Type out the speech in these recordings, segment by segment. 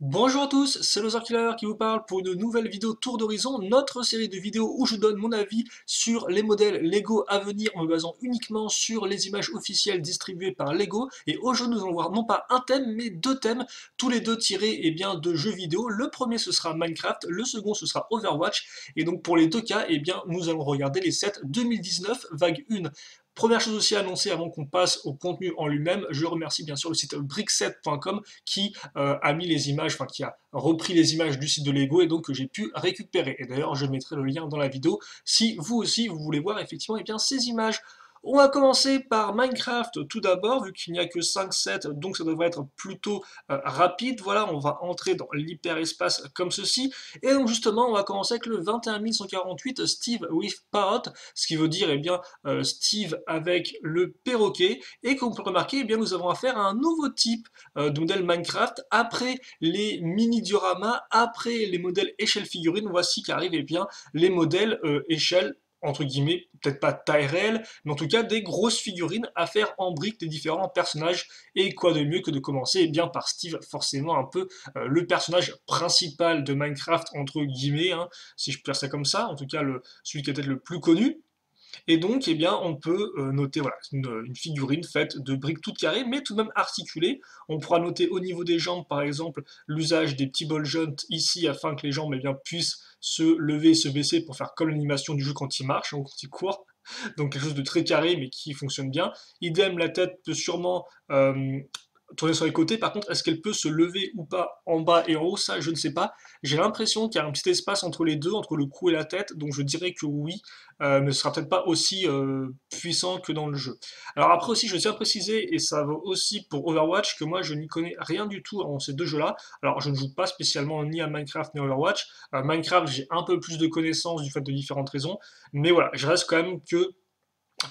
Bonjour à tous, c'est Loser Killer qui vous parle pour une nouvelle vidéo Tour d'Horizon, notre série de vidéos où je donne mon avis sur les modèles Lego à venir en me basant uniquement sur les images officielles distribuées par Lego. Et aujourd'hui nous allons voir non pas un thème mais deux thèmes, tous les deux tirés bien, de jeux vidéo. Le premier ce sera Minecraft, le second ce sera Overwatch. Et donc pour les deux cas, bien, nous allons regarder les sets 2019 vague 1. Première chose aussi à annoncer avant qu'on passe au contenu en lui-même, je remercie bien sûr le site brickset.com qui a mis les images, enfin qui a repris les images du site de Lego et donc que j'ai pu récupérer. Et d'ailleurs, je mettrai le lien dans la vidéo si vous aussi vous voulez voir effectivement bien, ces images. On va commencer par Minecraft tout d'abord, vu qu'il n'y a que 5 sets, donc ça devrait être plutôt rapide. Voilà, on va entrer dans l'hyperespace comme ceci. Et donc justement, on va commencer avec le 21148 Steve with Parrot, ce qui veut dire bien Steve avec le perroquet. Et comme vous pouvez remarquer, bien, nous avons affaire à un nouveau type de modèles Minecraft. Après les mini-dioramas, après les modèles échelle figurine, voici qu'arrivent bien, les modèles échelle entre guillemets, peut-être pas taille réelle, mais en tout cas des grosses figurines à faire en briques des différents personnages. Et quoi de mieux que de commencer bien par Steve, forcément un peu le personnage principal de Minecraft, entre guillemets, hein, si je peux dire ça comme ça, en tout cas celui qui est peut-être le plus connu. Et donc, bien, on peut noter voilà, une figurine faite de briques toutes carrées, mais tout de même articulées. On pourra noter au niveau des jambes, par exemple, l'usage des petits ball jump ici, afin que les jambes bien, puissent se lever et se baisser pour faire comme l'animation du jeu quand il marche, ou quand il court. Donc quelque chose de très carré, mais qui fonctionne bien. Idem, la tête peut sûrement tourner sur les côtés. Par contre, est-ce qu'elle peut se lever ou pas en bas et en haut? Ça, je ne sais pas. J'ai l'impression qu'il y a un petit espace entre les deux, entre le cou et la tête, donc je dirais que oui, mais ce sera peut-être pas aussi puissant que dans le jeu. Alors après aussi, je tiens à préciser, et ça vaut aussi pour Overwatch, que moi je n'y connais rien du tout en ces deux jeux-là. Alors je ne joue pas spécialement ni à Minecraft ni à Overwatch. Minecraft, j'ai un peu plus de connaissances du fait de différentes raisons, mais voilà, je reste quand même que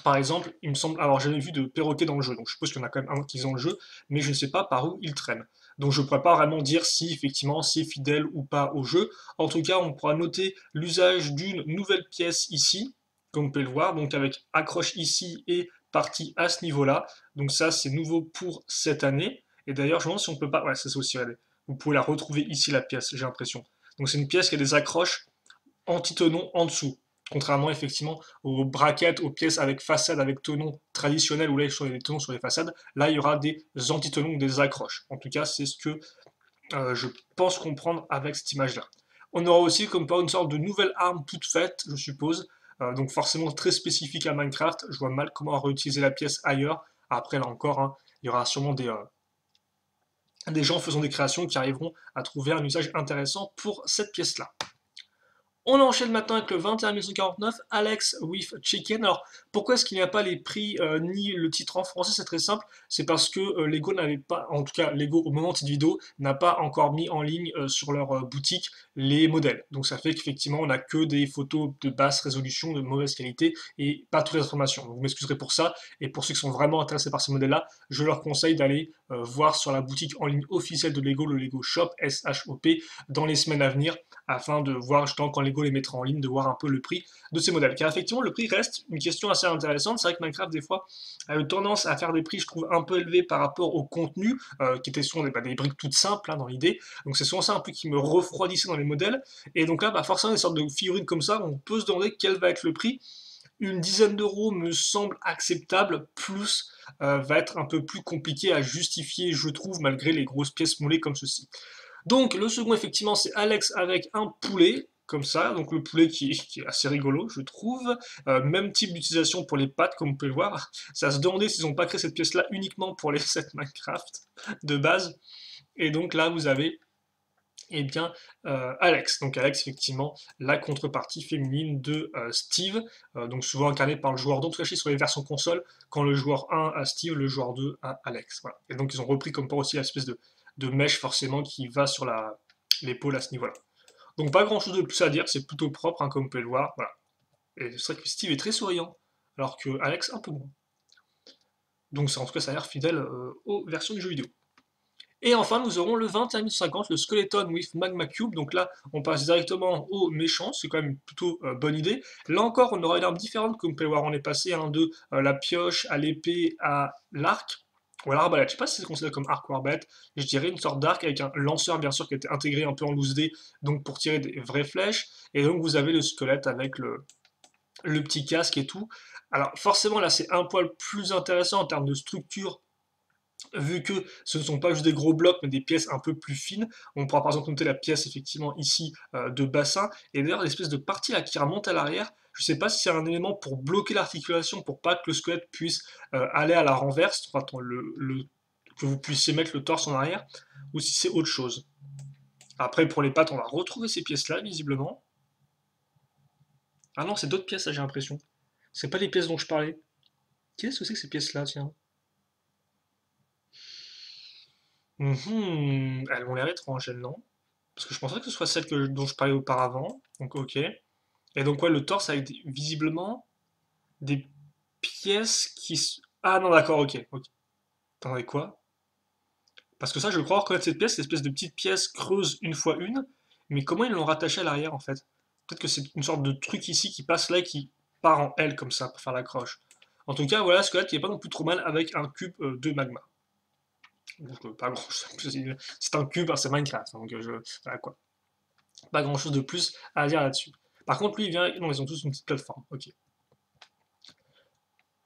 par exemple, il me semble avoir jamais vu de perroquet dans le jeu, donc je suppose qu'il y en a quand même un qui est dans le jeu, mais je ne sais pas par où il traîne. Donc je ne pourrais pas vraiment dire si effectivement c'est fidèle ou pas au jeu. En tout cas, on pourra noter l'usage d'une nouvelle pièce ici, comme vous pouvez le voir, donc avec accroche ici et partie à ce niveau-là. Donc ça, c'est nouveau pour cette année. Et d'ailleurs, je me demande si on peut pas. Ouais, ça c'est aussi, regardez. Vous pouvez la retrouver ici, la pièce, j'ai l'impression. Donc c'est une pièce qui a des accroches anti-tenon en dessous. Contrairement effectivement aux braquettes, aux pièces avec façade, avec tenon traditionnel, où là il y a des tenons sur les façades, là il y aura des anti-tenons, des accroches. En tout cas, c'est ce que je pense comprendre avec cette image-là. On aura aussi comme par une sorte de nouvelle arme toute faite, je suppose, donc forcément très spécifique à Minecraft. Je vois mal comment réutiliser la pièce ailleurs. Après, là encore, hein, il y aura sûrement des gens faisant des créations qui arriveront à trouver un usage intéressant pour cette pièce-là. On enchaîne maintenant avec le 21149, Alex with Chicken. Alors, pourquoi est-ce qu'il n'y a pas les prix ni le titre en français? C'est très simple, c'est parce que Lego n'avait pas, en tout cas Lego au moment de cette vidéo, n'a pas encore mis en ligne sur leur boutique les modèles. Donc ça fait qu'effectivement on n'a que des photos de basse résolution, de mauvaise qualité et pas toutes les informations. Donc vous m'excuserez pour ça. Et pour ceux qui sont vraiment intéressés par ces modèles-là, je leur conseille d'aller voir sur la boutique en ligne officielle de Lego, le Lego Shop, SHOP, dans les semaines à venir, afin de voir justement quand Lego les mettra en ligne, de voir un peu le prix de ces modèles. Car effectivement, le prix reste une question assez intéressante. C'est vrai que Minecraft, des fois, a eu tendance à faire des prix, je trouve, un peu élevés par rapport au contenu, qui étaient souvent des briques toutes simples, hein, dans l'idée. Donc c'est souvent ça un peu qui me refroidissait dans les modèles. Et donc là, forcément, des sortes de figurines comme ça, on peut se demander quel va être le prix. Une dizaine d'euros me semble acceptable, plus va être un peu plus compliqué à justifier, je trouve, malgré les grosses pièces moulées comme ceci. Donc le second, effectivement, c'est Alex avec un poulet, comme ça, donc le poulet qui est assez rigolo, je trouve. Même type d'utilisation pour les pattes, comme vous pouvez le voir. C'est à se demander s'ils n'ont pas créé cette pièce-là uniquement pour les sets Minecraft de base. Et donc là, vous avez bien, Alex. Donc Alex, effectivement, la contrepartie féminine de Steve, donc souvent incarné par le joueur 2, en tout cas sur les versions console, quand le joueur 1 a Steve, le joueur 2 a Alex. Voilà. Et donc ils ont repris comme pour aussi l'espèce de mèche forcément qui va sur l'épaule à ce niveau-là. Donc pas grand chose de plus à dire, c'est plutôt propre, hein, comme vous pouvez le voir. Voilà. Et c'est vrai que Steve est très souriant, alors que Alex un peu moins. Donc en tout cas ça a l'air fidèle aux versions du jeu vidéo. Et enfin, nous aurons le 21050, le Skeleton with Magma Cube. Donc là, on passe directement au méchant, c'est quand même une plutôt bonne idée. Là encore, on aura une arme différente, comme vous pouvez voir, on est passé de la pioche à l'épée à l'arc. ou à l'arbalète. Je sais pas si c'est considéré comme arc ou arbalète. Je dirais une sorte d'arc avec un lanceur, bien sûr, qui a été intégré un peu en loose D, donc pour tirer des vraies flèches. Et donc vous avez le squelette avec le petit casque et tout. Alors forcément là c'est un poil plus intéressant en termes de structure, vu que ce ne sont pas juste des gros blocs mais des pièces un peu plus fines. On pourra par exemple noter la pièce effectivement ici de bassin, et d'ailleurs l'espèce de partie là qui remonte à l'arrière, je ne sais pas si c'est un élément pour bloquer l'articulation, pour pas que le squelette puisse aller à la renverse, enfin, que vous puissiez mettre le torse en arrière, ou si c'est autre chose. Après pour les pattes on va retrouver ces pièces là visiblement. Ah non, c'est d'autres pièces là j'ai l'impression. C'est pas les pièces dont je parlais. Qu'est-ce que c'est que ces pièces-là, tiens? Elles ont l'air étranges, elles, non? Parce que je pensais que ce soit celles dont je parlais auparavant. Donc, ok. Et donc, ouais, le torse avec visiblement des pièces Ah non, d'accord, ok. Ok. Attendez, quoi? Parce que ça, je crois reconnaître cette pièce, c'est l'espèce de petite pièce creuse une fois une. Mais comment ils l'ont rattachée à l'arrière, en fait? Peut-être que c'est une sorte de truc ici qui passe là et qui part en L comme ça pour faire l'accroche. En tout cas, voilà, ce squelette qui est pas non plus trop mal avec un cube de magma. Donc, pas grand chose. C'est un cube, hein, c'est Minecraft. Donc, voilà quoi. Pas grand chose de plus à dire là-dessus. Par contre, lui, il vient. Non, ils ont tous une petite plateforme. Ok.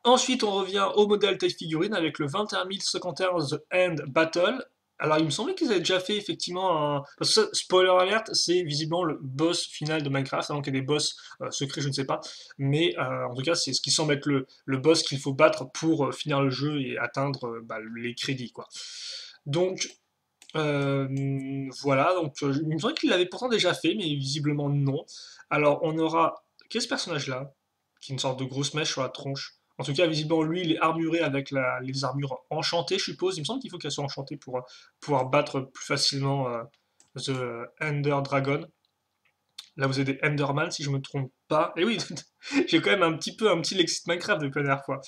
Ensuite, on revient au modèle taille figurine avec le 21051 The End Battle. Alors, il me semblait qu'ils avaient déjà fait effectivement un. Parce que ça, spoiler alert, c'est visiblement le boss final de Minecraft. Donc, il y a des boss secrets, je ne sais pas. Mais en tout cas, c'est ce qui semble être le boss qu'il faut battre pour finir le jeu et atteindre bah, les crédits, quoi. Donc, voilà, donc il me semble qu'il l'avait pourtant déjà fait, mais visiblement non. Alors on aura. Qu'est-ce personnage-là? Qui est une sorte de grosse mèche sur la tronche. En tout cas, visiblement, lui, il est armuré avec les armures enchantées, je suppose. Il me semble qu'il faut qu'elles soient enchantées pour pouvoir battre plus facilement The Ender Dragon. Là, vous avez des Enderman, si je me trompe pas. Et oui, j'ai quand même un petit lexique Minecraft depuis la dernière fois.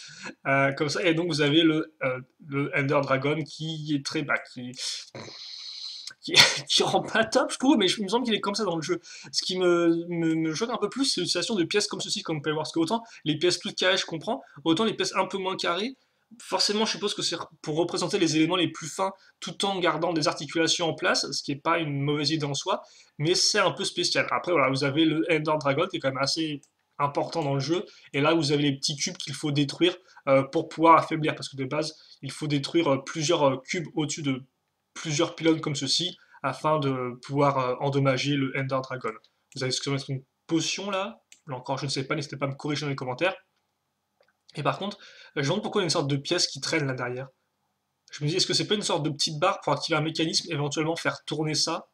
Comme ça, et donc vous avez le Ender Dragon qui est très bas, qui, qui rend pas top, je trouve, mais il me semble qu'il est comme ça dans le jeu. Ce qui me choque un peu plus, c'est l'utilisation de pièces comme ceci, comme vous pouvez voir. Parce que autant les pièces toutes carrées, je comprends, autant les pièces un peu moins carrées, forcément, je suppose que c'est pour représenter les éléments les plus fins, tout en gardant des articulations en place, ce qui n'est pas une mauvaise idée en soi, mais c'est un peu spécial. Après, voilà, vous avez le Ender Dragon, qui est quand même assez important dans le jeu, et là, vous avez les petits cubes qu'il faut détruire pour pouvoir affaiblir, parce que de base, il faut détruire plusieurs cubes au-dessus de plusieurs pylônes comme ceci, afin de pouvoir endommager le Ender Dragon. Vous avez ce que ça va être une potion là. Là encore, je ne sais pas, n'hésitez pas à me corriger dans les commentaire. Et par contre, je me demande pourquoi il y a une sorte de pièce qui traîne là derrière. Je me dis, est-ce que c'est pas une sorte de petite barre pour activer un mécanisme, éventuellement faire tourner ça?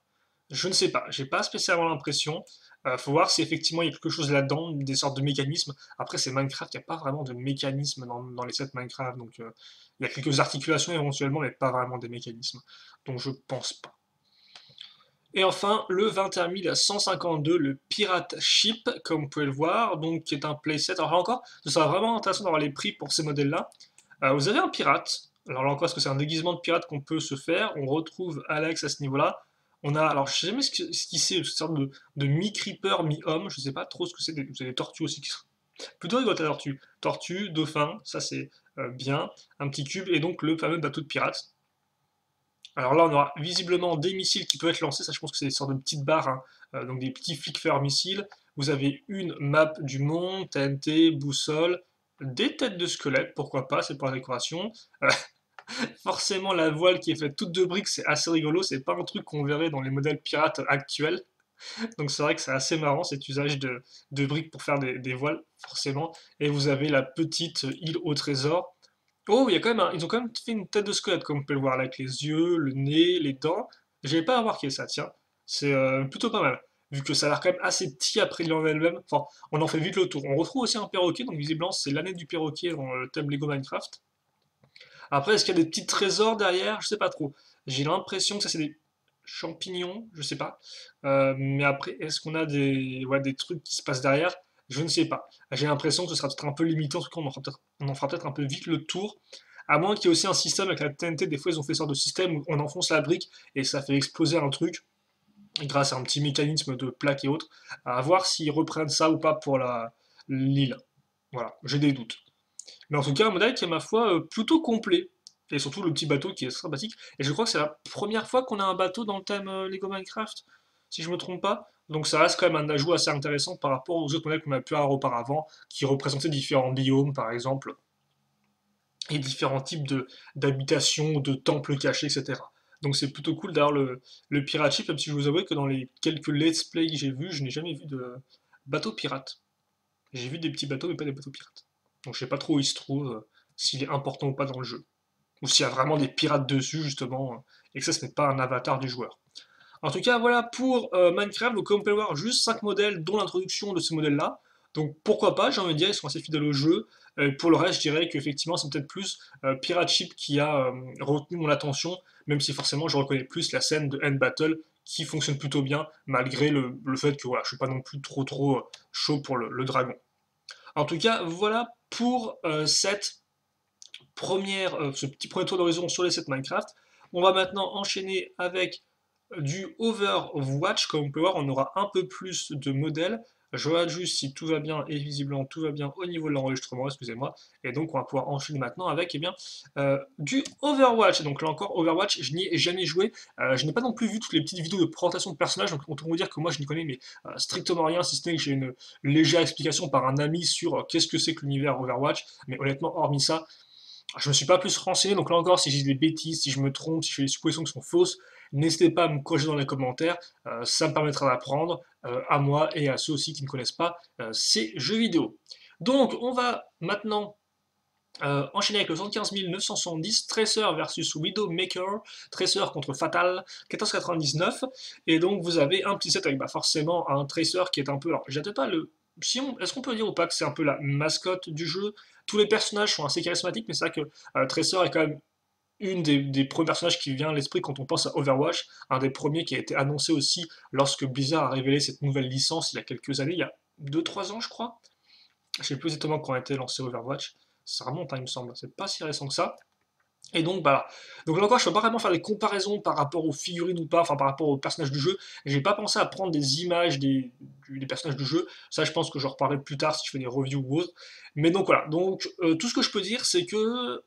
Je ne sais pas, j'ai pas spécialement l'impression. Faut voir si effectivement il y a quelque chose là-dedans, des sortes de mécanismes. Après, c'est Minecraft, il n'y a pas vraiment de mécanisme dans les sets Minecraft, donc il y a quelques articulations éventuellement, mais pas vraiment des mécanismes. Donc je pense pas. Et enfin, le 21152, le Pirate Ship, comme vous pouvez le voir, donc qui est un playset. Alors là encore, ce sera vraiment intéressant d'avoir les prix pour ces modèles-là. Vous avez un pirate. Alors là encore, est-ce que c'est un déguisement de pirate qu'on peut se faire? On retrouve Alex à ce niveau-là. On a, alors je sais jamais ce qui c'est, une sorte de mi-creeper, mi-homme, je sais pas trop ce que c'est. Vous avez des tortues aussi qui sont plutôt rigolotes, la tortue. Tortue, dauphin, ça c'est bien. Un petit cube, et donc le fameux bateau de pirate. Alors là, on aura visiblement des missiles qui peuvent être lancés. Ça, je pense que c'est des sortes de petites barres, hein, donc des petits flicker missiles. Vous avez une map du monde, TNT, boussole, des têtes de squelettes, pourquoi pas, c'est pour la décoration. Forcément, la voile qui est faite toute de briques, c'est assez rigolo. C'est pas un truc qu'on verrait dans les modèles pirates actuels. Donc c'est vrai que c'est assez marrant cet usage de briques pour faire des voiles, forcément. Et vous avez la petite île au trésor. Oh, il y a quand même ils ont quand même fait une tête de squelette, comme on peut le voir, là, avec les yeux, le nez, les dents. J'avais pas remarqué ça, tiens. C'est plutôt pas mal. Vu que ça a l'air quand même assez petit après l'en elle-même. Enfin, on en fait vite le tour. On retrouve aussi un perroquet, donc visiblement c'est l'année du perroquet dans le thème Lego Minecraft. Après, est-ce qu'il y a des petits trésors derrière? Je sais pas trop. J'ai l'impression que ça c'est des champignons, je sais pas. Mais après, est-ce qu'on a ouais, des trucs qui se passent derrière? Je ne sais pas. J'ai l'impression que ce sera peut-être un peu limité, en tout cas on en fera peut-être un peu vite le tour. À moins qu'il y ait aussi un système avec la TNT, des fois ils ont fait sorte de système où on enfonce la brique et ça fait exploser un truc grâce à un petit mécanisme de plaque et autres. À voir s'ils reprennent ça ou pas pour l'île. Voilà, j'ai des doutes. Mais en tout cas, un modèle qui est, ma foi, plutôt complet. Et surtout le petit bateau qui est sympathique. Et je crois que c'est la première fois qu'on a un bateau dans le thème Lego Minecraft, si je me trompe pas. Donc ça reste quand même un ajout assez intéressant par rapport aux autres modèles qu'on a pu avoir auparavant, qui représentaient différents biomes par exemple, et différents types d'habitations, de temples cachés, etc. Donc c'est plutôt cool d'avoir le pirate ship, même si je vous avoue que dans les quelques let's play que j'ai vus, je n'ai jamais vu de bateau pirate. J'ai vu des petits bateaux, mais pas des bateaux pirates. Donc je sais pas trop où il se trouve, s'il est important ou pas dans le jeu. Ou s'il y a vraiment des pirates dessus, justement, et que ça, ce n'est pas un avatar du joueur. En tout cas, voilà pour Minecraft. Donc, comme on peut le voir, juste 5 modèles, dont l'introduction de ce modèle-là. Donc, pourquoi pas, j'ai envie de dire, ils sont assez fidèles au jeu. Pour le reste, je dirais qu'effectivement, c'est peut-être plus Pirate Ship qui a retenu mon attention, même si forcément, je reconnais plus la scène de End Battle qui fonctionne plutôt bien, malgré le fait que voilà, je suis pas non plus trop chaud pour le dragon. En tout cas, voilà pour ce petit premier tour d'horizon sur les 7 Minecraft. On va maintenant enchaîner avec du Overwatch. Comme on peut voir, on aura un peu plus de modèles. Je regarde juste si tout va bien, et visiblement tout va bien au niveau de l'enregistrement, excusez-moi. Et donc on va pouvoir enchaîner maintenant avec du Overwatch. Donc là encore, Overwatch, je n'y ai jamais joué. Je n'ai pas non plus vu toutes les petites vidéos de présentation de personnages, donc on peut vous dire que moi je n'y connais mais strictement rien, si ce n'est que j'ai une légère explication par un ami sur qu'est-ce que c'est que l'univers Overwatch. Mais honnêtement, hormis ça, je me suis pas plus renseigné, donc là encore, si j'ai des bêtises, si je me trompe, si je fais des suppositions qui sont fausses, n'hésitez pas à me corriger dans les commentaires, ça me permettra d'apprendre à moi et à ceux aussi qui ne connaissent pas ces jeux vidéo. Donc, on va maintenant enchaîner avec le 75 970, Tracer versus Widowmaker, Tracer contre Fatal, 14,99, et donc vous avez un petit set avec forcément un Tracer qui est un peu, alors j'attends pas le, si est-ce qu'on peut dire ou pas que c'est un peu la mascotte du jeu? Tous les personnages sont assez charismatiques, mais c'est vrai que Tracer est quand même une des premiers personnages qui vient à l'esprit quand on pense à Overwatch, un des premiers qui a été annoncé aussi lorsque Blizzard a révélé cette nouvelle licence il y a quelques années, il y a 2-3 ans je crois. Je sais plus exactement quand a été lancé Overwatch. Ça remonte, hein, il me semble. C'est pas si récent que ça. Et donc, bah, donc là encore, je peux pas vraiment faire des comparaisons par rapport aux figurines ou pas, enfin par rapport aux personnages du jeu. J'ai pas pensé à prendre des images des personnages du jeu. Ça, je pense que je reparlerai plus tard si je fais des reviews ou autre. Mais donc voilà. Donc, tout ce que je peux dire, c'est que,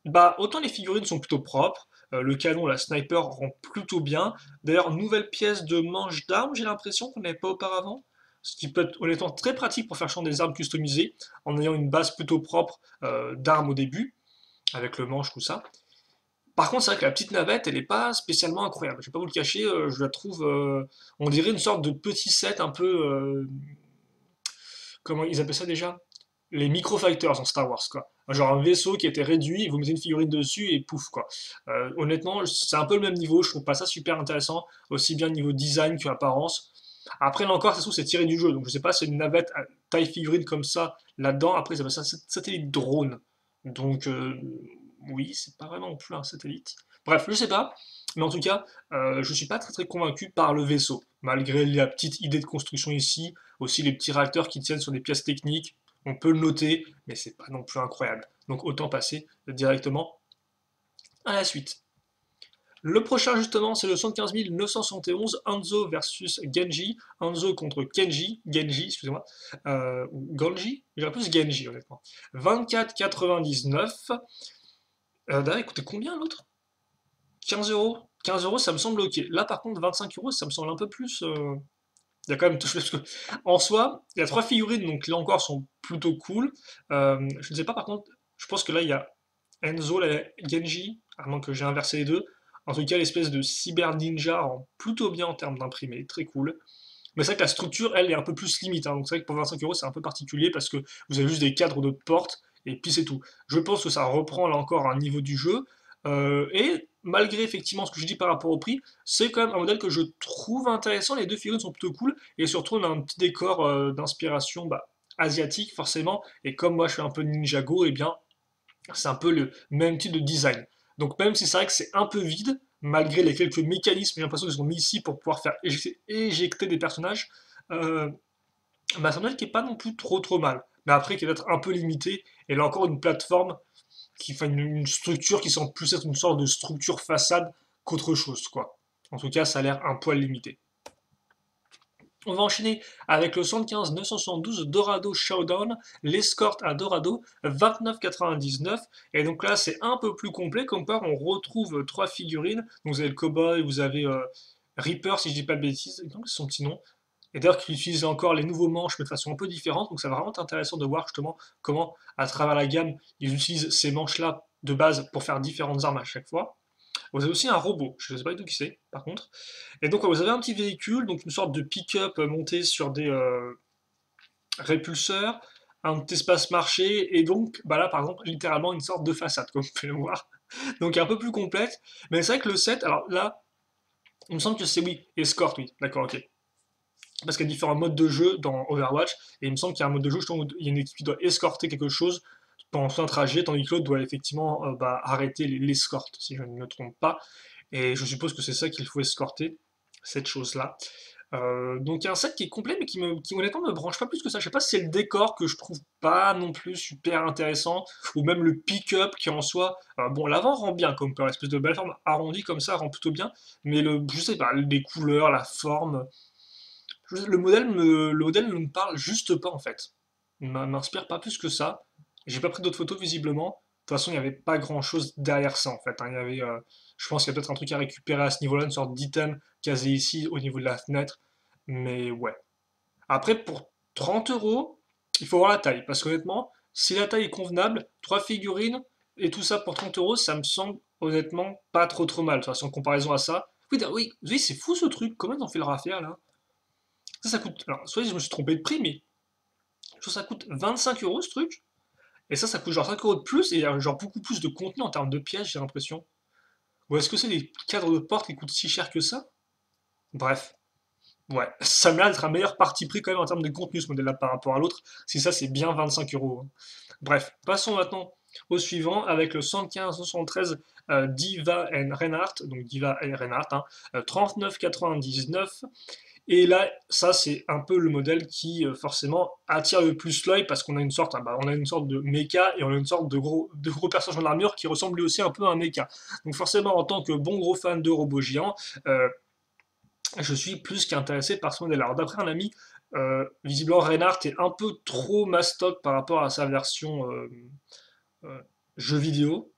bah, autant les figurines sont plutôt propres. Le canon, la sniper rend plutôt bien. D'ailleurs, nouvelle pièce de manche d'armes, j'ai l'impression qu'on n'avait pas auparavant. Ce qui peut être honnêtement très pratique pour faire changer des armes customisées, en ayant une base plutôt propre d'armes au début, avec le manche, tout ça. Par contre, c'est vrai que la petite navette, elle n'est pas spécialement incroyable. Je vais pas vous le cacher, je la trouve, on dirait une sorte de petit set un peu, comment ils appellent ça déjà? Les Microfighters en Star Wars, quoi. Genre un vaisseau qui était réduit, vous mettez une figurine dessus et pouf, quoi. Honnêtement, c'est un peu le même niveau, je trouve pas ça super intéressant, aussi bien niveau design qu'apparence. Après, là encore, ça se trouve, c'est tiré du jeu, donc je sais pas, c'est une navette à taille figurine comme ça, là-dedans. Après, ça s'appelle ça satellite drone. Donc, oui, c'est pas vraiment non plus un satellite. Bref, je sais pas, mais en tout cas, je suis pas très convaincu par le vaisseau, malgré la petite idée de construction ici, aussi les petits réacteurs qui tiennent sur des pièces techniques. On peut le noter, mais c'est pas non plus incroyable. Donc autant passer directement à la suite. Le prochain, justement, c'est le 75 971, Hanzo versus Genji. Hanzo contre Genji, excusez-moi, ou Ganji, j'irais plus Genji, honnêtement. 24,99. D'ailleurs, écoutez, combien l'autre? 15 euros. 15 euros, ça me semble ok. Là, par contre, 25 euros, ça me semble un peu plus. Il y a quand même. Parce que, en soi, il y a 3 figurines, donc là encore, sont plutôt cool. Je ne sais pas, par contre, je pense que là, il y a Enzo, la Genji, à moins que j'ai inversé les deux. En tout cas, l'espèce de cyber ninja rend plutôt bien en termes d'imprimé, très cool. Mais c'est vrai que la structure, elle, est un peu plus limite, hein. Donc c'est vrai que pour 25 euros, c'est un peu particulier parce que vous avez juste des cadres de porte et puis c'est tout. Je pense que ça reprend là encore un niveau du jeu. Et malgré effectivement ce que je dis par rapport au prix, c'est quand même un modèle que je trouve intéressant. Les deux figurines sont plutôt cool et surtout on a un petit décor d'inspiration asiatique forcément. Et comme moi je suis un peu Ninjago, et bien c'est un peu le même type de design. Donc même si c'est vrai que c'est un peu vide, malgré les quelques mécanismes, j'ai l'impression qu'ils sont mis ici pour pouvoir faire éjecter des personnages, euh, c'est un modèle qui est pas non plus trop mal. Mais après qui va être un peu limité, et là encore une plateforme qui fait une structure qui semble plus être une sorte de structure façade qu'autre chose, quoi. En tout cas, ça a l'air un poil limité. On va enchaîner avec le 75 972 Dorado Showdown, l'escorte à Dorado, 29,99. Et donc là, c'est un peu plus complet. Comme par, on retrouve trois figurines. Donc vous avez le cowboy, vous avez Reaper, si je dis pas de bêtises, donc c'est son petit nom. Et d'ailleurs, qui utilise encore les nouveaux manches, mais de façon un peu différente. Donc ça va vraiment être intéressant de voir justement comment, à travers la gamme, ils utilisent ces manches-là de base pour faire différentes armes à chaque fois. Vous avez aussi un robot, je ne sais pas du tout qui c'est, par contre. Et donc, vous avez un petit véhicule, donc une sorte de pick-up monté sur des répulseurs, un petit espace marché, et donc, bah là, par exemple, littéralement une sorte de façade, comme vous pouvez le voir. Donc, un peu plus complète. Mais c'est vrai que le set, alors là, il me semble que c'est oui, escort, oui, d'accord, ok. Parce qu'il y a différents modes de jeu dans Overwatch, et il me semble qu'il y a un mode de jeu justement où il y a une équipe qui doit escorter quelque chose pendant tout un trajet, tandis que l'autre doit effectivement arrêter l'escorte, si je ne me trompe pas. Et je suppose que c'est ça qu'il faut escorter, cette chose-là. Donc il y a un set qui est complet, mais qui honnêtement me branche pas plus que ça. Je sais pas si c'est le décor que je trouve pas non plus super intéressant, ou même le pick-up qui en soi, bon l'avant rend bien comme par espèce de belle forme arrondie comme ça rend plutôt bien, mais je sais pas, les couleurs, la forme, le modèle ne me parle juste pas en fait. Il m'inspire pas plus que ça. J'ai pas pris d'autres photos visiblement. De toute façon, il n'y avait pas grand chose derrière ça en fait, hein. Il y avait, je pense qu'il y a peut-être un truc à récupérer à ce niveau-là, une sorte d'item casé ici au niveau de la fenêtre. Mais ouais. Après, pour 30 euros, il faut voir la taille. Parce qu'honnêtement, si la taille est convenable, trois figurines et tout ça pour 30 euros, ça me semble honnêtement pas trop mal. De toute façon, en comparaison à ça. Oui, oui, oui, c'est fou ce truc. Comment ils ont fait le raffaire là? Ça coûte. Alors, soit je me suis trompé de prix, mais je trouve que ça coûte 25 euros ce truc. Et ça coûte genre 5 euros de plus et il y a genre beaucoup plus de contenu en termes de pièces, j'ai l'impression. Ou est-ce que c'est des cadres de porte qui coûtent si cher que ça? Bref. Ouais, ça m'a l'air d'être un meilleur parti pris quand même en termes de contenu ce modèle-là par rapport à l'autre. Si ça, c'est bien 25 euros, hein. Bref, passons maintenant au suivant avec le 115-73 Diva and Reinhardt, donc Diva et Reinhardt, hein, 39,99. Et là, ça c'est un peu le modèle qui forcément attire le plus l'œil parce qu'on a une sorte, on a une sorte de méca et on a une sorte de gros personnage en armure qui ressemble lui aussi un peu à un méca. Donc forcément, en tant que bon gros fan de robots géants, je suis plus qu'intéressé par ce modèle. Alors d'après un ami, visiblement Reinhardt est un peu trop mastoc par rapport à sa version euh, jeu vidéo.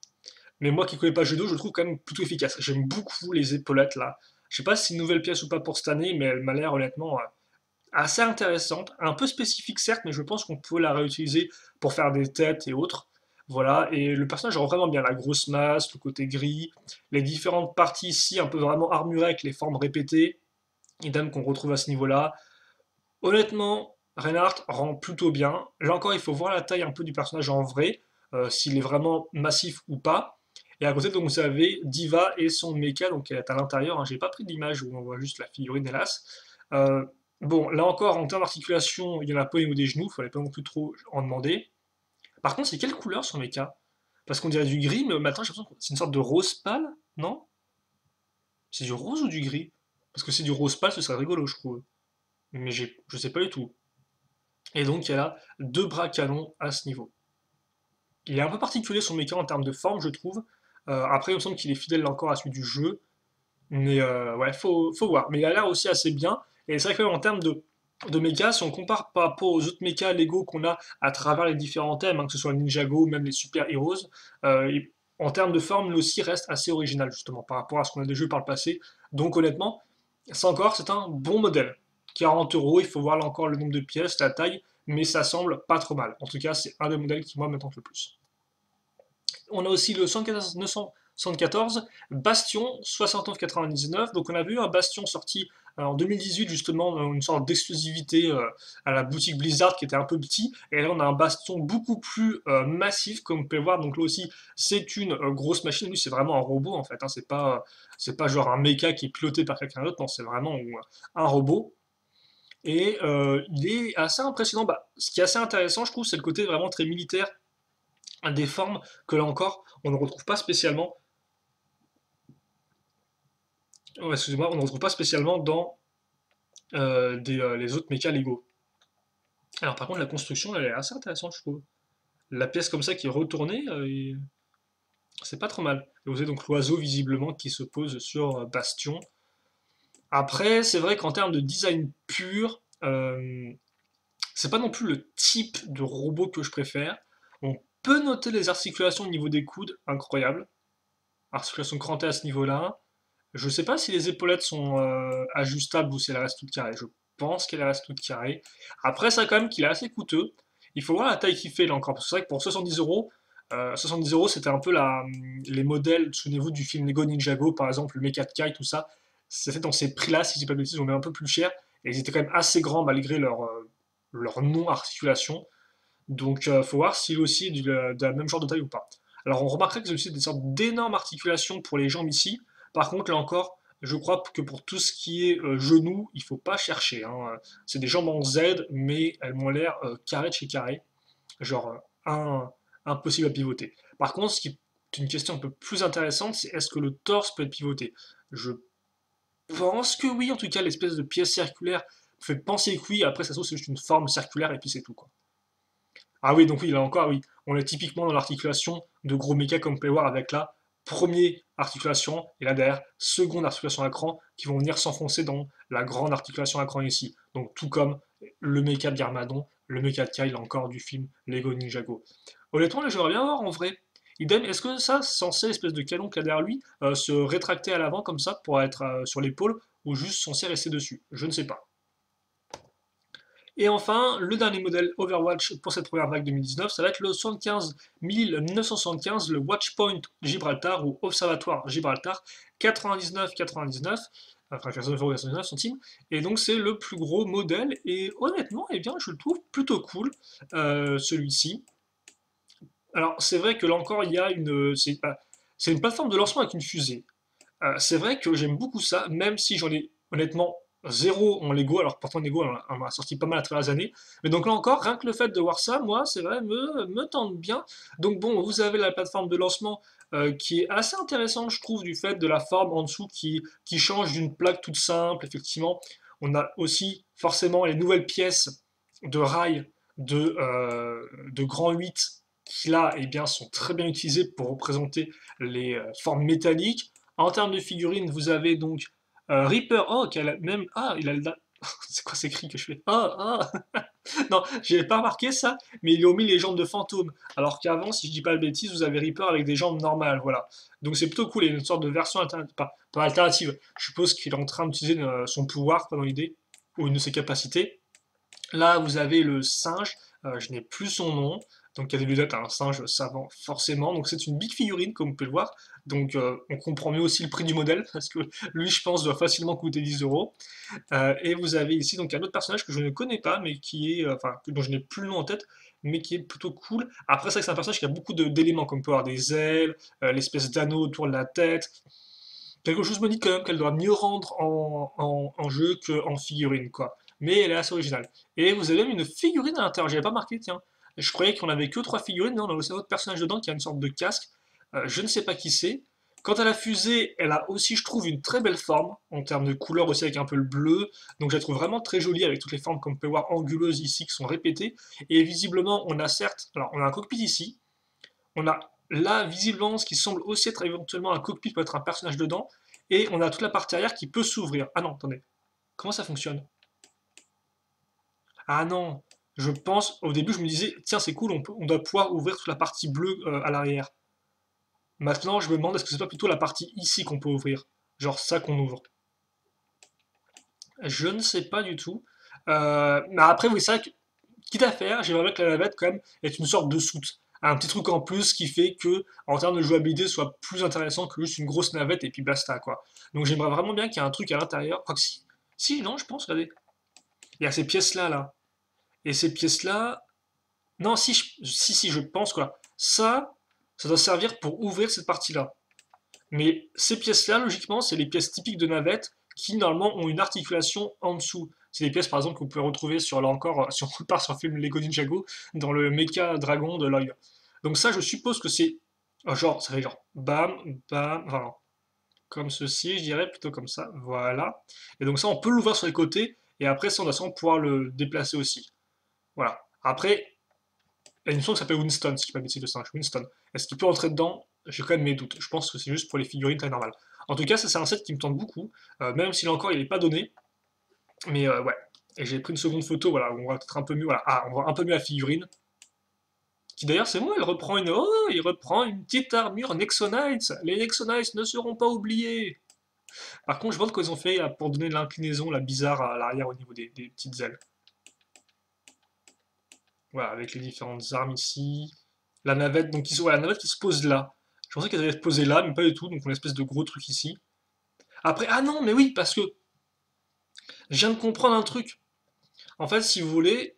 Mais moi qui ne connais pas le jeu vidéo, je le trouve quand même plutôt efficace. J'aime beaucoup les épaulettes là. Je sais pas si c'est une nouvelle pièce ou pas pour cette année, mais elle m'a l'air honnêtement assez intéressante. Un peu spécifique certes, mais je pense qu'on peut la réutiliser pour faire des têtes et autres. Voilà, et le personnage rend vraiment bien la grosse masse, le côté gris, les différentes parties ici, un peu vraiment armurées avec les formes répétées, idem qu'on retrouve à ce niveau-là. Honnêtement, Reinhardt rend plutôt bien. Là encore, il faut voir la taille un peu du personnage en vrai, s'il est vraiment massif ou pas. Et à côté, donc, vous avez Diva et son mecha, donc elle est à l'intérieur, hein. J'ai pas pris d'image où on voit juste la figurine, hélas. Euh, bon, là encore, en termes d'articulation, il y en a pas au niveau des genoux, il fallait pas non plus trop en demander. Par contre, c'est quelle couleur son mecha? Parce qu'on dirait du gris, mais maintenant, j'ai l'impression que c'est une sorte de rose pâle, non? C'est du rose ou du gris? Parce que c'est du rose pâle, ce serait rigolo, je trouve. Mais je sais pas du tout. Et donc, il y a là deux bras canons à ce niveau. Il est un peu particulier son méca en termes de forme, je trouve. Après, il me semble qu'il est fidèle encore à celui du jeu. Mais ouais, faut voir. Mais il a l'air aussi assez bien. Et c'est vrai que en termes de méca, si on compare par rapport aux autres mécas Lego qu'on a à travers les différents thèmes, hein, que ce soit Ninjago ou même les Super Heroes, en termes de forme, lui aussi reste assez original, justement, par rapport à ce qu'on a déjà vu par le passé. Donc honnêtement, c'est un bon modèle. 40 euros, il faut voir là encore le nombre de pièces, la taille, mais ça semble pas trop mal. En tout cas, c'est un des modèles qui, moi, me tente le plus. On a aussi le 974 Bastion 69,99. Donc on a vu un Bastion sorti en 2018 justement, une sorte d'exclusivité à la boutique Blizzard qui était un peu petit. Et là on a un Bastion beaucoup plus massif comme vous pouvez voir. Donc là aussi c'est une grosse machine. Lui c'est vraiment un robot en fait, hein. C'est pas genre un mecha qui est piloté par quelqu'un d'autre. Non, c'est vraiment un robot. Et il est assez impressionnant. Bah, ce qui est assez intéressant, je trouve, c'est le côté vraiment très militaire des formes que là encore, on ne retrouve pas spécialement. Oh, excusez-moi, on ne retrouve pas spécialement dans les autres mécas Lego. Alors par contre, la construction, elle est assez intéressante, je trouve. La pièce comme ça qui est retournée, c'est pas trop mal. Et vous avez donc l'oiseau visiblement qui se pose sur Bastion. Après, c'est vrai qu'en termes de design pur, c'est pas non plus le type de robot que je préfère. On peut noter les articulations au niveau des coudes, incroyable. Articulation crantée à ce niveau-là. Je sais pas si les épaulettes sont ajustables ou si elles restent toutes carrées. Je pense qu'elles restent toutes carrées. Après, ça quand même qu'il est assez coûteux. Il faut voir la taille qu'il fait là encore. Parce que c'est vrai que pour 70 euros, c'était un peu les modèles, souvenez-vous du film Lego Ninjago, par exemple, le Mecha Kai, tout ça. C'était dans ces prix-là, si je dis pas de bêtises, on est un peu plus cher. Et ils étaient quand même assez grands malgré leur non-articulation. Donc, faut voir s'il aussi est de la même genre de taille ou pas. Alors, on remarquerait qu'ils ont aussi des sortes d'énormes articulations pour les jambes ici. Par contre, là encore, je crois que pour tout ce qui est genoux, il faut pas chercher, hein. C'est des jambes en Z, mais elles m'ont l'air carrées de chez carré. Genre, impossible à pivoter. Par contre, ce qui est une question un peu plus intéressante, c'est est-ce que le torse peut être pivoté? Je pense que oui, en tout cas, l'espèce de pièce circulaire fait penser que oui. Après, ça se trouve, c'est juste une forme circulaire et puis c'est tout, quoi. Ah oui, donc oui, là encore, oui. On est typiquement dans l'articulation de gros méca comme on peut voir avec la première articulation et là derrière, seconde articulation à cran qui vont venir s'enfoncer dans la grande articulation à cran ici. Donc tout comme le méca de Garmadon, le méca de Kyle encore du film Lego Ninjago. Honnêtement, là, j'aimerais bien voir en vrai. Idem, est-ce que ça, c'est censé, l'espèce de canon qu'il y a derrière lui, se rétracter à l'avant comme ça pour être sur l'épaule ou juste censé rester dessus? Je ne sais pas. Et enfin, le dernier modèle Overwatch pour cette première vague 2019, ça va être le 75 975, le Watchpoint Gibraltar ou Observatoire Gibraltar 99,99, enfin 99,99 centimes. Et donc c'est le plus gros modèle et honnêtement, eh bien, je le trouve plutôt cool celui-ci. Alors c'est vrai que là encore, il y a c'est une plateforme de lancement avec une fusée. C'est vrai que j'aime beaucoup ça, même si j'en ai honnêtement zéro en Lego, alors pourtant Lego on m'a sorti pas mal à travers les années. Mais donc là encore, rien que le fait de voir ça, moi, c'est vrai, me tente bien. Donc bon, vous avez la plateforme de lancement qui est assez intéressante, je trouve, du fait de la forme en dessous qui change d'une plaque toute simple, effectivement. On a aussi forcément les nouvelles pièces de rails de grand 8 qui là, eh bien, sont très bien utilisées pour représenter les formes métalliques. En termes de figurines, vous avez donc Reaper. Oh, qui a même. Ah, il a le. C'est quoi ces cris que je fais? Ah, ah! Non, j'avais pas remarqué ça, mais ils ont mis les jambes de fantôme. Alors qu'avant, si je dis pas de bêtises, vous avez Reaper avec des jambes normales, voilà. Donc c'est plutôt cool, il y a une sorte de version alternative, pas alternative. Je suppose qu'il est en train d'utiliser son pouvoir, quoi, dans l'idée, ou une de ses capacités. Là, vous avez le singe, je n'ai plus son nom, donc il y a des lunettes à un singe savant, forcément. Donc c'est une big figurine, comme vous pouvez le voir. Donc on comprend mieux aussi le prix du modèle, parce que lui, je pense, doit facilement coûter 10 euros. Et vous avez ici donc un autre personnage que je ne connais pas, mais qui est, enfin, dont je n'ai plus le nom en tête, mais qui est plutôt cool. Après, c'est vrai que c'est un personnage qui a beaucoup d'éléments, comme peut avoir des ailes, l'espèce d'anneau autour de la tête. Quelque chose me dit quand même qu'elle doit mieux rendre en jeu qu'en figurine, quoi. Mais elle est assez originale. Et vous avez même une figurine à l'intérieur, j'avais pas marqué, tiens. Je croyais qu'on avait que trois figurines, non, on a aussi un autre personnage dedans qui a une sorte de casque. Je ne sais pas qui c'est. Quant à la fusée, elle a aussi, je trouve, une très belle forme, en termes de couleur aussi avec un peu le bleu. Donc je la trouve vraiment très jolie avec toutes les formes qu'on peut voir anguleuses ici qui sont répétées. Et visiblement, on a certes, alors on a un cockpit ici, on a là, visiblement, ce qui semble aussi être éventuellement un cockpit, peut être un personnage dedans. Et on a toute la partie arrière qui peut s'ouvrir. Ah non, attendez. Comment ça fonctionne? Ah non. Je pense, au début, je me disais, tiens, c'est cool, on doit pouvoir ouvrir toute la partie bleue à l'arrière. Maintenant, je me demande, est-ce que c'est pas plutôt la partie ici qu'on peut ouvrir? Genre ça qu'on ouvre. Je ne sais pas du tout. Mais après, oui, c'est vrai que, quitte à faire, j'aimerais bien que la navette, quand même, ait une sorte de soute. Un petit truc en plus qui fait que, en termes de jouabilité, ce soit plus intéressant que juste une grosse navette et puis basta, quoi. Donc j'aimerais vraiment bien qu'il y ait un truc à l'intérieur. Quoique si. Si, non, je pense, regardez. Il y a ces pièces-là, là. Et ces pièces-là. Non, si, si, je pense, quoi. Ça doit servir pour ouvrir cette partie-là. Mais ces pièces-là, logiquement, c'est les pièces typiques de navette qui, normalement, ont une articulation en dessous. C'est des pièces, par exemple, que vous pouvez retrouver sur, là encore, si on repart sur le film Lego Ninjago, dans le Mecha Dragon de Lloyd. Donc ça, je suppose que c'est genre, ça fait genre bam, bam, enfin, comme ceci, je dirais, plutôt comme ça, voilà. Et donc ça, on peut l'ouvrir sur les côtés, et après, ça, on doit sûrement pouvoir le déplacer aussi. Voilà. Après, il y a une chose qui s'appelle Winston, si je ne dis pas de bêtises, le singe, Winston. Est-ce qu'il peut entrer dedans? J'ai quand même mes doutes. Je pense que c'est juste pour les figurines taille normale. En tout cas, ça c'est un set qui me tente beaucoup, même s'il encore il n'est pas donné. Mais ouais. Et j'ai pris une seconde photo, voilà, où on voit peut-être un peu mieux, voilà. Ah, on voit un peu mieux la figurine. Qui d'ailleurs, c'est moi, il reprend une petite armure Nexonites. Les Nexonites ne seront pas oubliés. Par contre, je vois qu'ils ont fait pour donner de l'inclinaison, la bizarre à l'arrière au niveau des petites ailes. Voilà, avec les différentes armes ici. La navette, donc ouais, la navette qui se pose là. Je pensais qu'elle allait se poser là, mais pas du tout. Donc on a une espèce de gros truc ici. Après, ah non, mais oui, parce que je viens de comprendre un truc. En fait, si vous voulez,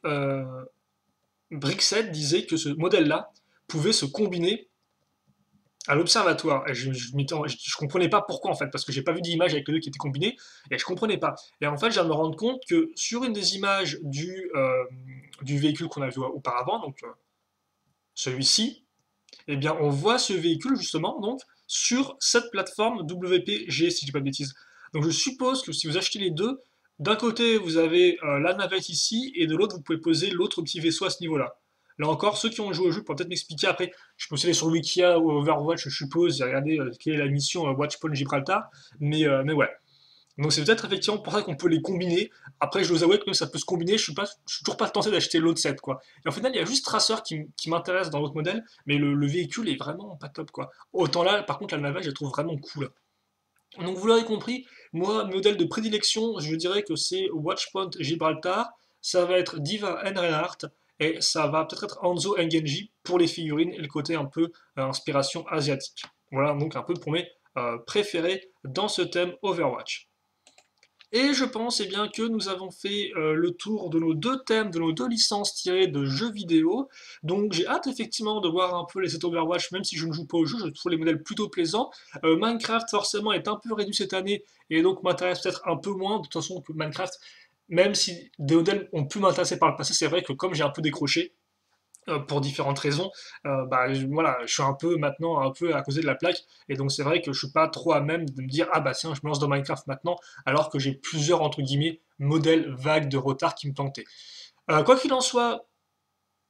Brixet disait que ce modèle-là pouvait se combiner à l'observatoire. Et je comprenais pas pourquoi en fait, parce que j'ai pas vu d'image avec les deux qui étaient combinés, et je comprenais pas. Et en fait, je viens de me rendre compte que sur une des images du véhicule qu'on a vu auparavant, donc celui-ci, eh bien, on voit ce véhicule justement donc sur cette plateforme WPG, si je dis pas de bêtises. Donc je suppose que si vous achetez les deux, d'un côté vous avez la navette ici, et de l'autre vous pouvez poser l'autre petit vaisseau à ce niveau-là. Là encore, ceux qui ont joué au jeu pourraient peut-être m'expliquer après. Je peux aussi aller sur Wikia ou Overwatch, je suppose, et regarder quelle est la mission Watchpoint Gibraltar. Mais ouais. Donc c'est peut-être effectivement pour ça qu'on peut les combiner. Après, je dois avouer que même ça peut se combiner, je suis toujours pas tenté d'acheter l'autre set, quoi. Et en final, il y a juste Tracer qui m'intéresse dans l'autre modèle, mais le véhicule est vraiment pas top, quoi. Autant là, par contre, la navette, je la trouve vraiment cool. Donc vous l'aurez compris, moi, modèle de prédilection, je dirais que c'est Watchpoint Gibraltar, ça va être Diva Reinhardt, et ça va peut-être être Hanzo Genji pour les figurines et le côté un peu inspiration asiatique. Voilà donc un peu pour mes préférés dans ce thème Overwatch. Et je pense eh bien, que nous avons fait le tour de nos deux thèmes, de nos deux licences tirées de jeux vidéo. Donc j'ai hâte effectivement de voir un peu les sets Overwatch, même si je ne joue pas au jeu, je trouve les modèles plutôt plaisants. Minecraft forcément est un peu réduit cette année et donc m'intéresse peut-être un peu moins. De toute façon que Minecraft, même si des modèles ont pu m'intéresser par le passé, c'est vrai que comme j'ai un peu décroché, pour différentes raisons, voilà, je suis un peu maintenant un peu à cause de la plaque, et donc c'est vrai que je suis pas trop à même de me dire ah bah tiens je me lance dans Minecraft maintenant, alors que j'ai plusieurs entre guillemets modèles vagues de retard qui me tentaient. Quoi qu'il en soit,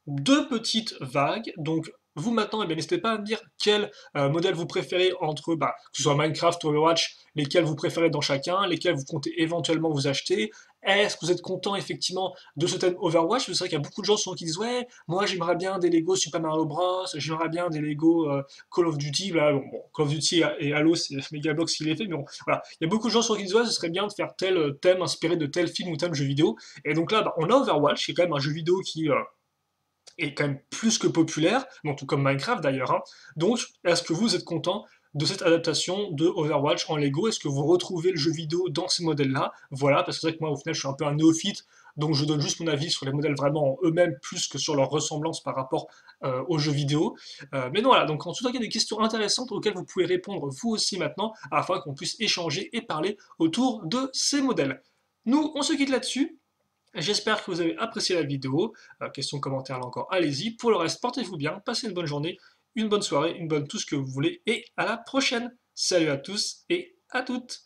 deux petites vagues. Donc, vous maintenant, eh bien, n'hésitez pas à me dire quel modèle vous préférez entre, bah, que ce soit Minecraft ou Overwatch, lesquels vous préférez dans chacun, lesquels vous comptez éventuellement vous acheter. Est-ce que vous êtes content effectivement de ce thème Overwatch? C'est vrai qu'il y a beaucoup de gens souvent qui disent ouais, moi j'aimerais bien des Lego Super Mario Bros, j'aimerais bien des Lego Call of Duty. Là, bon, Call of Duty et Halo, c'est Megablox qui les fait, mais bon, voilà. Il y a beaucoup de gens souvent qui disent ouais, ce serait bien de faire tel thème inspiré de tel film ou tel jeu vidéo. Et donc là, bah, on a Overwatch, qui est quand même un jeu vidéo qui est quand même plus que populaire, bon, tout comme Minecraft d'ailleurs, hein. Donc, est-ce que vous êtes content de cette adaptation de Overwatch en Lego? Est-ce que vous retrouvez le jeu vidéo dans ces modèles-là? Voilà, parce que c'est vrai que moi, au final, je suis un peu un néophyte, donc je donne juste mon avis sur les modèles vraiment en eux-mêmes, plus que sur leur ressemblance par rapport aux jeux vidéo. Mais non, voilà, donc en tout cas, il y a des questions intéressantes auxquelles vous pouvez répondre vous aussi maintenant, afin qu'on puisse échanger et parler autour de ces modèles. Nous, on se quitte là-dessus. J'espère que vous avez apprécié la vidéo. Questions, commentaires, là encore, allez-y. Pour le reste, portez-vous bien, passez une bonne journée, une bonne soirée, une bonne tout ce que vous voulez, et à la prochaine. Salut à tous et à toutes.